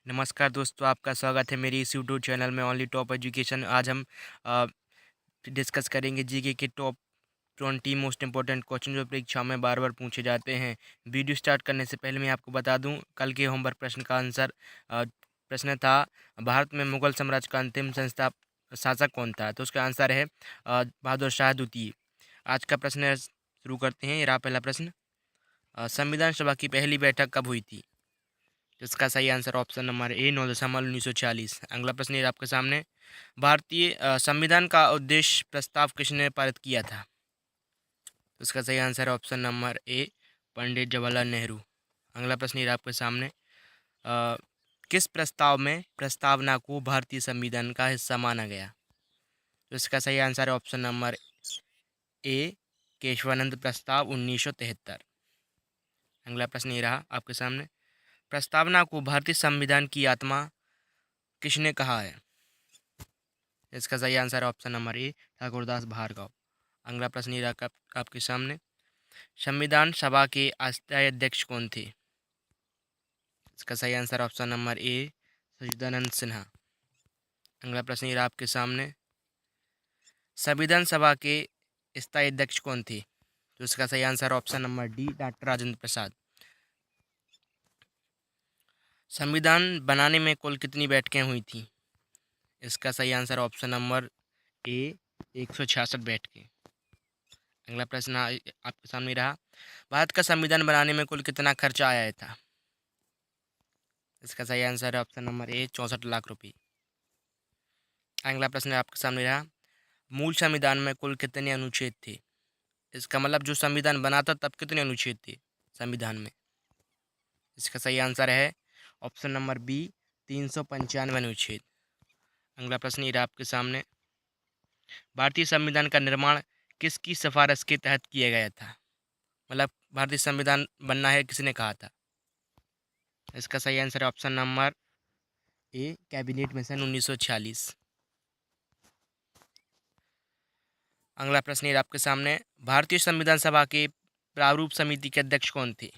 नमस्कार दोस्तों, आपका स्वागत है मेरी इस यूट्यूब चैनल में ओनली टॉप एजुकेशन। आज हम अ, डिस्कस करेंगे जीके के टॉप 20 मोस्ट इंपॉर्टेंट क्वेश्चन जो परीक्षा में बार बार पूछे जाते हैं। वीडियो स्टार्ट करने से पहले मैं आपको बता दूं, कल के होमवर्क प्रश्न का आंसर प्रश्न था भारत में मुगल साम्राज्य का अंतिम शासक कौन था। तो उसका आंसर है बहादुर शाह द्वितीय। आज का प्रश्न शुरू करते हैं। ये रहा पहला प्रश्न। संविधान सभा की पहली बैठक कब हुई थी। तो इसका सही आंसर ऑप्शन नंबर ए 9 दिसंबर 1946। अगला प्रश्न ये आपके सामने। भारतीय संविधान का उद्देश्य प्रस्ताव किसने पारित किया था। तो इसका सही आंसर है ऑप्शन नंबर ए पंडित जवाहरलाल नेहरू। अगला प्रश्न ये आपके सामने। अ, किस प्रस्ताव में प्रस्तावना को भारतीय संविधान का हिस्सा माना गया। तो इसका सही आंसर है ऑप्शन नंबर ए केशवानंद प्रस्ताव 1973। अगला प्रश्न ये रहा आपके सामने। प्रस्तावना को भारतीय संविधान की आत्मा किसने कहा है। इसका सही आंसर है option number A Thakurdas Bhargava. अगला प्रश्न ये रहा आपके सामने। संविधान सभा के अस्थायी अध्यक्ष कौन थे। इसका सही आंसर ऑप्शन नंबर ए सच्चिदानंद सिन्हा। अगला प्रश्न ये रहा आपके सामने। संविधान सभा के स्थायी अध्यक्ष कौन थे। तो इसका सही answer option number D doctor Rajendra Prasad. संविधान बनाने में कुल कितनी बैठकें हुई थी। इसका सही आंसर ऑप्शन नंबर ए 166 बैठकें। अगला प्रश्न आपके सामने रहा। भारत का संविधान बनाने में कुल कितना खर्चा आया था। इसका सही आंसर है ऑप्शन नंबर ए 64 लाख रुपये। अगला प्रश्न आपके सामने रहा। मूल संविधान में कुल कितने अनुच्छेद थे। इसका मतलब जो संविधान बना था तब कितने अनुच्छेद थे संविधान में। इसका सही आंसर है ऑप्शन नंबर बी 395 अनुच्छेद। अगला प्रश्न ये रहा आपके सामने। भारतीय संविधान का निर्माण किसकी सिफारिश के तहत किया गया था। मतलब भारतीय संविधान बनना है किसने कहा था। इसका सही आंसर है ऑप्शन नंबर ए कैबिनेट मिशन 1946। अगला प्रश्न ये आपके सामने। भारतीय संविधान सभा के प्रारूप समिति के अध्यक्ष कौन थे।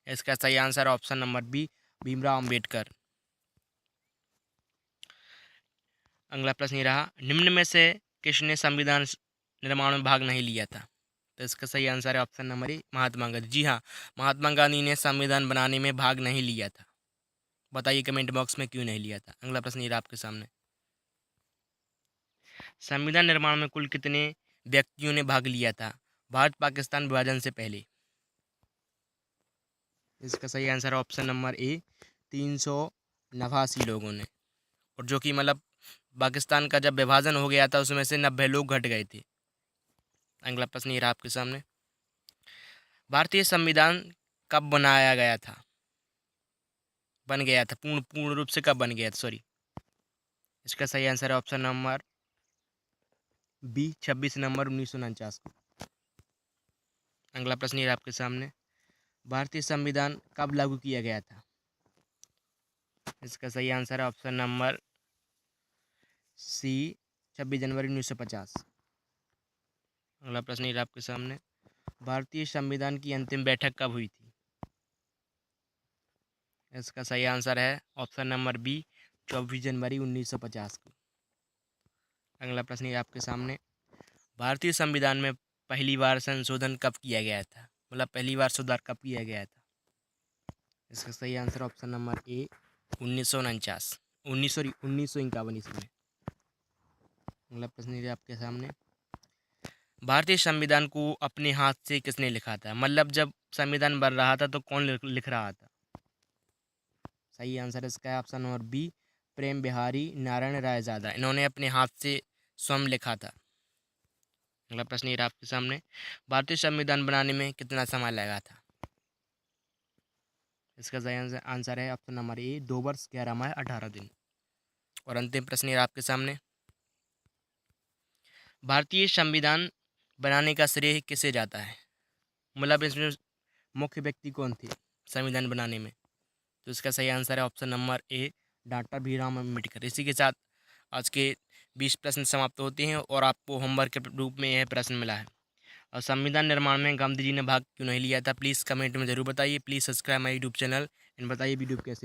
इसका सही answer option number B Bhimrao Ambedkar. अगला प्रश्न ये रहा। निम्न में से किसने संविधान निर्माण में भाग नहीं लिया था। तो इसका सही आंसर है ऑप्शन नंबर ए महात्मा गांधी। जी हाँ, महात्मा गांधी ने संविधान बनाने में भाग नहीं लिया था। बताइए कमेंट बॉक्स में क्यों नहीं लिया था। अगला प्रश्न ये रहा आपके सामने। संविधान निर्माण में कुल कितने व्यक्तियों ने भाग लिया था भारत पाकिस्तान विभाजन से पहले। इसका सही आंसर है ऑप्शन नंबर ए 389 लोगों ने। और जो कि मतलब पाकिस्तान का जब विभाजन हो गया था उसमें से 90 लोग घट गए थे। अगला प्रश्न ये रहा आपके सामने। भारतीय संविधान कब बनाया गया था। बन गया था पूर्ण पूर्ण रूप से कब बन गया था, सॉरी। इसका सही आंसर है ऑप्शन नंबर बी 26 नवंबर 1949 को। अगला प्रश्न ये रहा आपके सामने। भारतीय संविधान कब लागू किया गया था। इसका सही आंसर है ऑप्शन नंबर सी 26 जनवरी 1950। अगला प्रश्न ये रहा आपके सामने। भारतीय संविधान की अंतिम बैठक कब हुई थी। इसका सही आंसर है ऑप्शन नंबर बी 24 जनवरी 1950 को। अगला प्रश्न ये आपके सामने। भारतीय संविधान में पहली बार संशोधन कब किया गया था। मतलब पहली बार सुधार कब किया गया था। इसका सही आंसर ऑप्शन नंबर ए 1949 1951 ईस्वी में। अगला प्रश्न ये आपके सामने। भारतीय संविधान को अपने हाथ से किसने लिखा था। मतलब जब संविधान बन रहा था तो कौन लिख रहा था। सही आंसर इसका है ऑप्शन नंबर बी प्रेम बिहारी नारायण रायजादा। इन्होंने अपने हाथ से स्वयं लिखा था। अगला प्रश्न ये रहा आपके सामने। भारतीय संविधान बनाने में कितना समय लगा था। इसका सही आंसर है ऑप्शन नंबर ए 2 वर्ष 11 माह 18 दिन। और अंतिम प्रश्न ये रहा आपके सामने। भारतीय संविधान बनाने का श्रेय किसे जाता है। मतलब इसमें मुख्य व्यक्ति कौन थे संविधान बनाने में। तो इसका सही आंसर है ऑप्शन नंबर ए डॉक्टर भीमराव अम्बेडकर। इसी के साथ आज के 20 प्रश्न समाप्त होते हैं और आपको होमवर्क के रूप में यह प्रश्न मिला है। और संविधान निर्माण में गांधी जी ने भाग क्यों नहीं लिया था, प्लीज़ कमेंट में ज़रूर बताइए। Please subscribe my YouTube channel and बताइए वीडियो कैसे